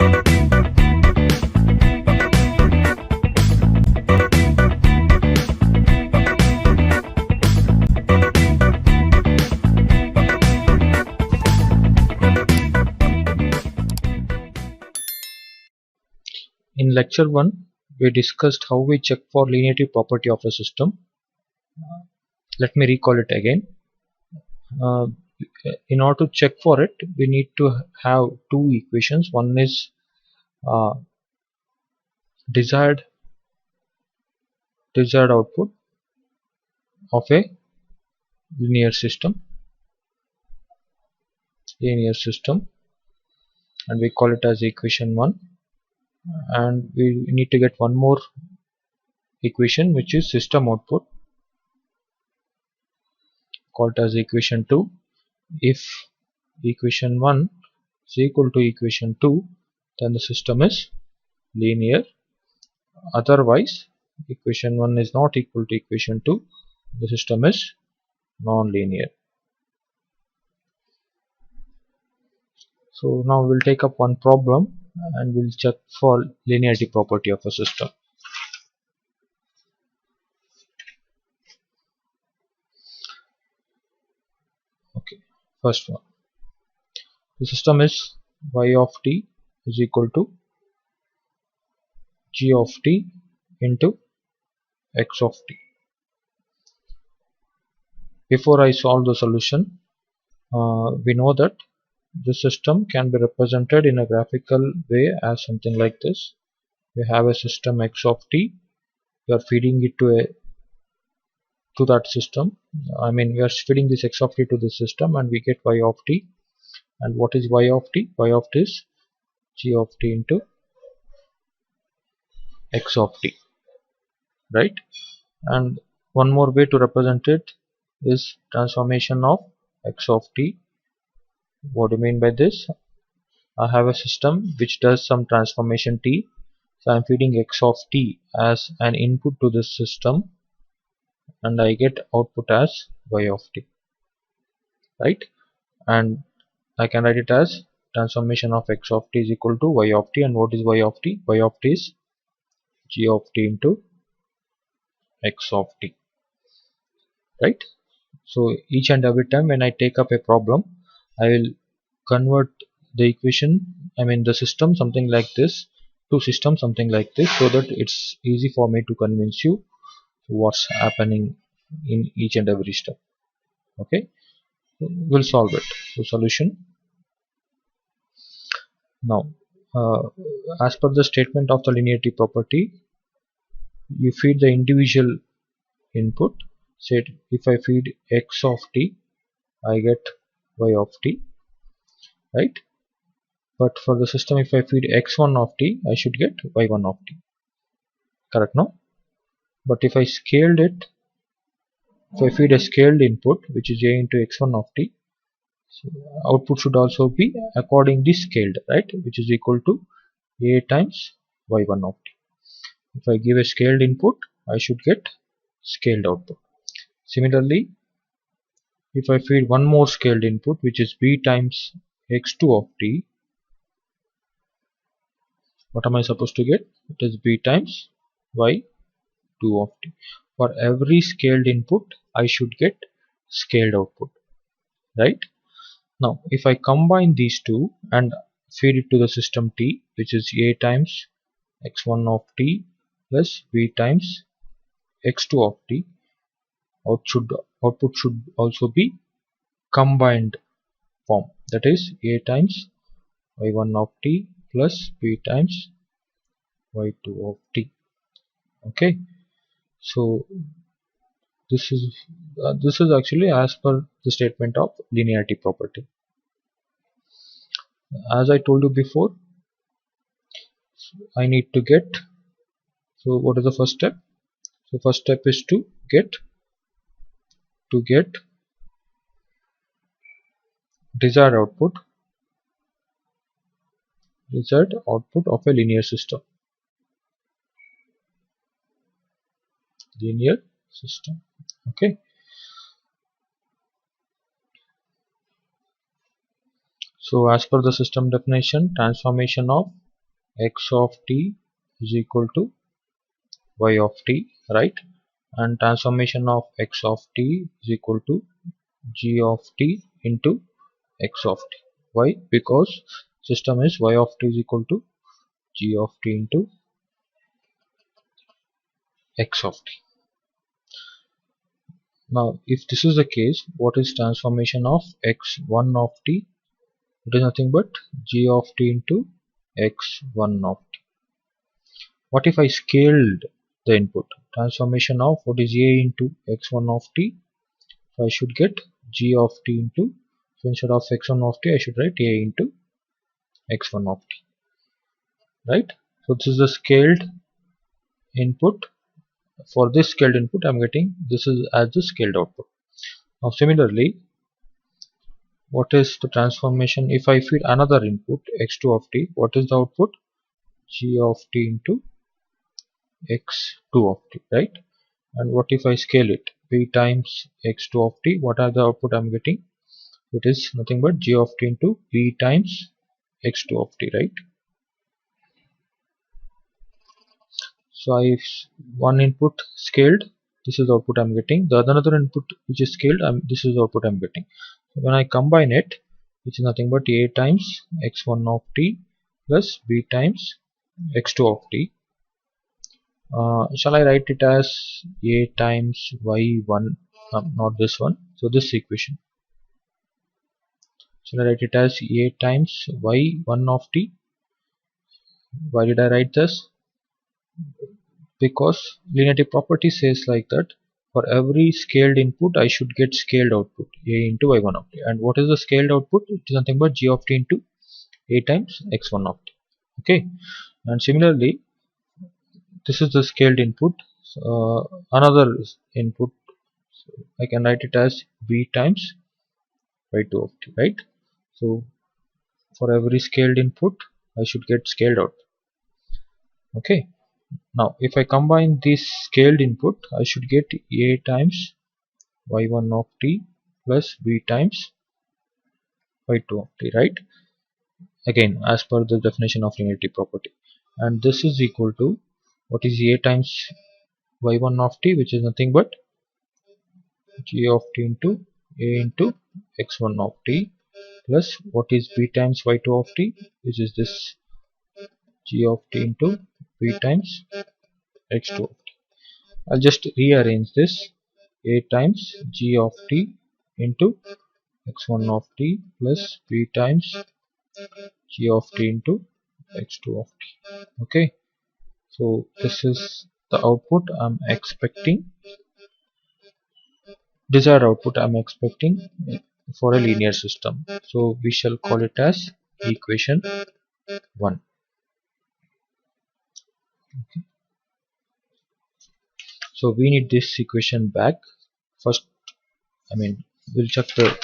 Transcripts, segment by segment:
In lecture 1, we discussed how we check for linearity property of a system. Let me recall it again. In order to check for it, we need to have two equations. One is desired output of a linear system, and we call it as equation 1. And we need to get one more equation, which is system output, called as equation 2. If equation 1 is equal to equation 2, then the system is linear. Otherwise, equation 1 is not equal to equation 2, the system is non-linear. So now we'll take up one problem and we'll check for linearity property of a system. Okay, first one. The system is y of t is equal to g of t into x of t. Before I solve the solution, we know that the system can be represented in a graphical way as something like this. We have a system x of t. We are feeding it to that system. We are feeding this x of t to the system, and we get y of t. And what is y of t? Y of t is g of t into x of t, right? And one more way to represent it is transformation of x of t. What do you mean by this? I have a system which does some transformation t, so I am feeding x of t as an input to this system, and I get output as y of t, right? And I can write it as transformation of x of t is equal to y of t. And what is y of t? Y of t is g of t into x of t, right? So each and every time when I take up a problem, I will convert the equation, the system something like this to system something like this, so that it's easy for me to convince you what's happening in each and every step. Okay, we'll solve it. So solution. Now, as per the statement of the linearity property, you feed the individual input. Say if I feed x of t, I get y of t, right? But for the system, if I feed x1 of t, I should get y1 of t. Correct, no? But if I scaled it, if I feed a scaled input, which is a into x1 of t, so output should also be accordingly scaled, right? Which is equal to a times y1 of t. If I give a scaled input, I should get scaled output. Similarly, if I feed one more scaled input, which is b times x2 of t, what am I supposed to get? It is b times y2 of t. For every scaled input, I should get scaled output, right? Now, if I combine these two and feed it to the system t, which is a times x1 of t plus b times x2 of t, output should also be combined form, that is a times y1 of t plus b times y2 of t. Okay, so this is actually as per the statement of linearity property. As I told you before, I need to get, so what is the first step? So first step is to get desired output of a linear system. Okay, so as per the system definition, transformation of x of t is equal to y of t, right? And transformation of x of t is equal to g of t into x of t. Why? Because system is y of t is equal to g of t into x of t. Now if this is the case, what is transformation of x1 of t? It is nothing but g of t into x1 of t. What if I scaled the input? Transformation of what is a into x1 of t? So I should get g of t into, so instead of x1 of t I should write a into x1 of t, right? So this is the scaled input. For this scaled input I'm getting this is as the scaled output. Now similarly, what is the transformation if I feed another input x2 of t? What is the output? G of t into x2 of t, right? And what if I scale it? P times x2 of t. What are the output I'm getting? It is nothing but g of t into p times x2 of t, right? So I one input scaled, this is the output I'm getting. The another input which is scaled, this is the output I'm getting. So when I combine it, which is nothing but a times x1 of t plus b times x2 of t. Shall I write it as a times y1? Not this one. So this equation. Shall I write it as a times y1 of t? Why did I write this? Because linearity property says like that for every scaled input I should get scaled output a into y1 of t. And what is the scaled output? It is nothing but g of t into a times x1 of t. Okay. And similarly, this is the scaled input. Another input, so I can write it as b times y2 of t, right? So for every scaled input I should get scaled out. Okay. Now if I combine this scaled input I should get a times y1 of t plus b times y2 of t, right? Again as per the definition of linearity property. And this is equal to what is a times y1 of t, which is nothing but g of t into a into x1 of t plus what is b times y2 of t, which is this g of t into b times x2 of t. I'll just rearrange this a times g of t into x1 of t plus b times g of t into x2 of t. Okay, so this is the output I'm expecting, desired output I'm expecting for a linear system. So we shall call it as equation 1. So we need this equation back. First, we'll check the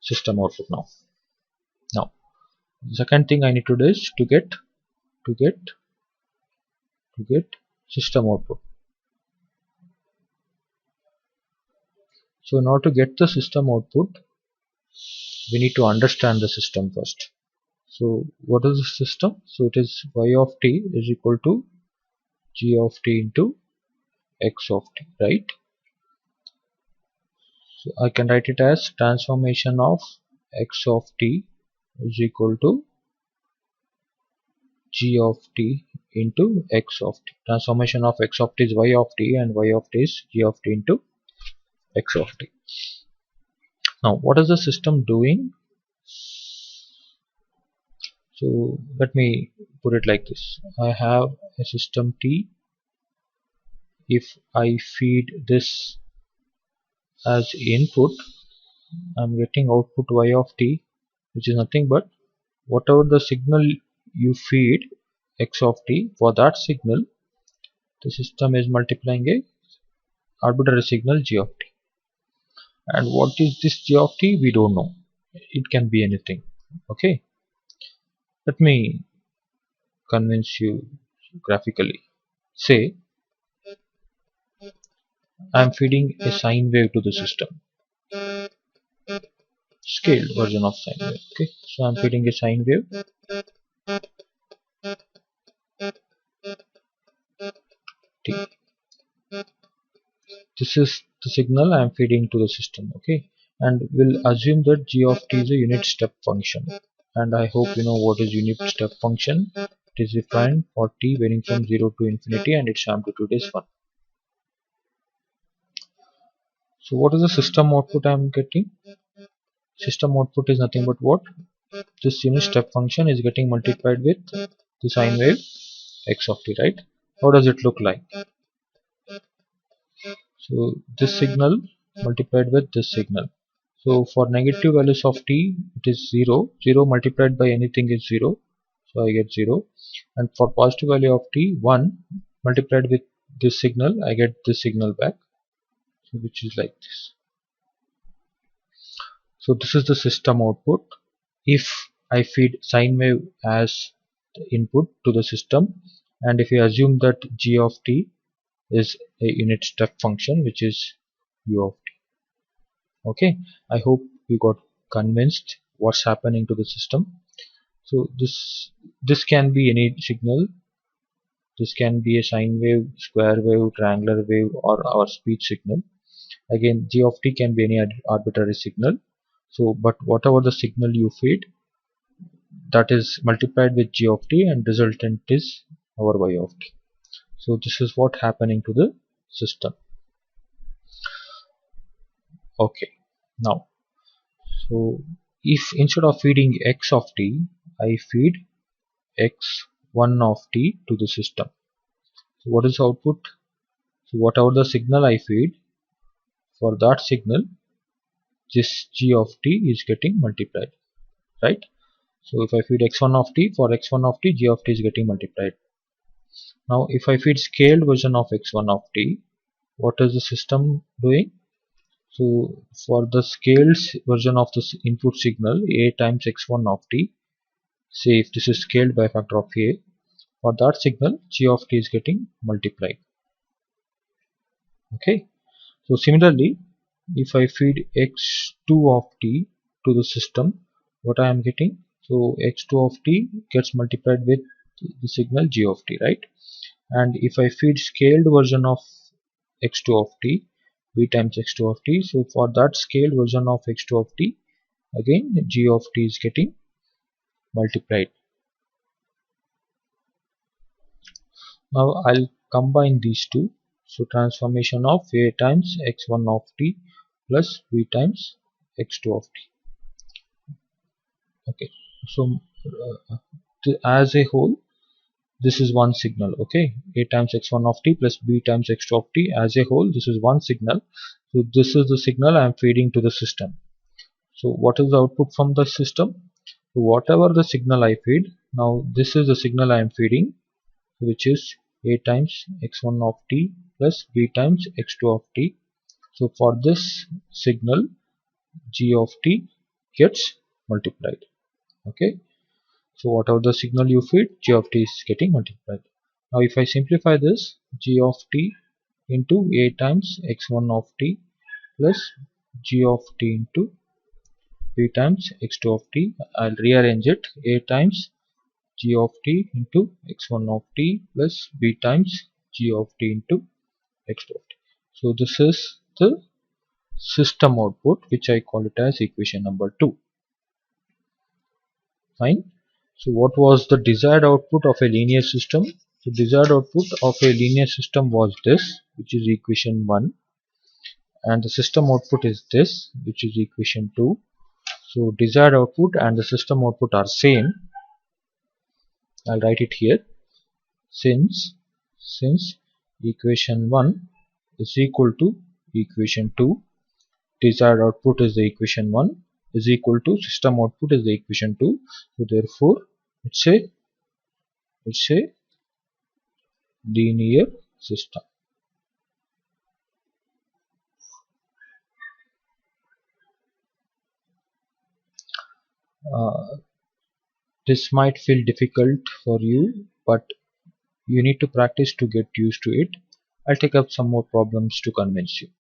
system output now. Now, the second thing I need to do is to get system output. So in order to get the system output, we need to understand the system first. So what is the system? So it is y of t is equal to g of t into x of t, right? So I can write it as transformation of x of t is equal to g of t into x of t. Transformation of x of t is y of t and y of t is g of t into x of t. Now what is the system doing? So let me put it like this. I have a system t. If I feed this as input, I'm getting output y of t, which is nothing but whatever the signal you feed x of t, for that signal the system is multiplying a arbitrary signal g of t. And what is this g of t? We don't know. It can be anything. Okay. Let me convince you graphically. Say I'm feeding a sine wave to the system. Scaled version of sine wave. Okay. So I'm feeding a sine wave. this is the signal I am feeding to the system. Okay, and we'll assume that g of t is a unit step function, and I hope you know what is unit step function. It is defined for t varying from 0 to infinity, and its amplitude is 1. So what is the system output I am getting? System output is nothing but what? This unit step function is getting multiplied with the sine wave x of t, right? How does it look like? So this signal multiplied with this signal. So for negative values of t, it is 0. 0 multiplied by anything is 0. So I get 0. And for positive value of t, 1 multiplied with this signal, I get this signal back. So which is like this. So this is the system output. If I feed sine wave as the input to the system, and if we assume that g of t is a unit step function, which is u of t. Okay, I hope you got convinced what's happening to the system. So this can be any signal. This can be a sine wave, square wave, triangular wave, or our speech signal. Again, g of t can be any arbitrary signal. So but whatever the signal you feed, that is multiplied with g of t, and resultant is our y of t. So this is what happening to the system. Okay, now so if instead of feeding x of t, I feed x1 of t to the system. So what is the output? So whatever the signal I feed, for that signal this g of t is getting multiplied, right? So if I feed x1 of t, for x1 of t, g of t is getting multiplied. Now if I feed scaled version of x1 of t, what is the system doing? So for the scaled version of this input signal a times x1 of t, say if this is scaled by a factor of a, for that signal g of t is getting multiplied. Okay, so similarly if I feed x2 of t to the system, what I am getting? So x2 of t gets multiplied with the signal g of t, right? And if I feed scaled version of x2 of t, v times x2 of t, so for that scaled version of x2 of t, again g of t is getting multiplied. Now I'll combine these two. So transformation of a times x1 of t plus v times x2 of t. Okay, so as a whole, this is one signal. Okay, a times x1 of t plus b times x2 of t, as a whole this is one signal. So this is the signal I am feeding to the system. So what is the output from the system? So whatever the signal I feed, now this is the signal I am feeding, which is a times x1 of t plus b times x2 of t. So for this signal g of t gets multiplied. Okay, so whatever the signal you feed, g of t is getting multiplied. Now if I simplify this, g of t into a times x1 of t plus g of t into b times x2 of t, I'll rearrange it, a times g of t into x1 of t plus b times g of t into x2 of t. So this is the system output, which I call it as equation number 2. Fine. So what was the desired output of a linear system? The desired output of a linear system was this, which is equation 1, and the system output is this, which is equation 2. So desired output and the system output are same. I'll write it here. Since equation 1 is equal to equation 2, desired output is the equation 1 is equal to system output is the equation 2. So therefore it's a linear system. This might feel difficult for you, but you need to practice to get used to it. I'll take up some more problems to convince you.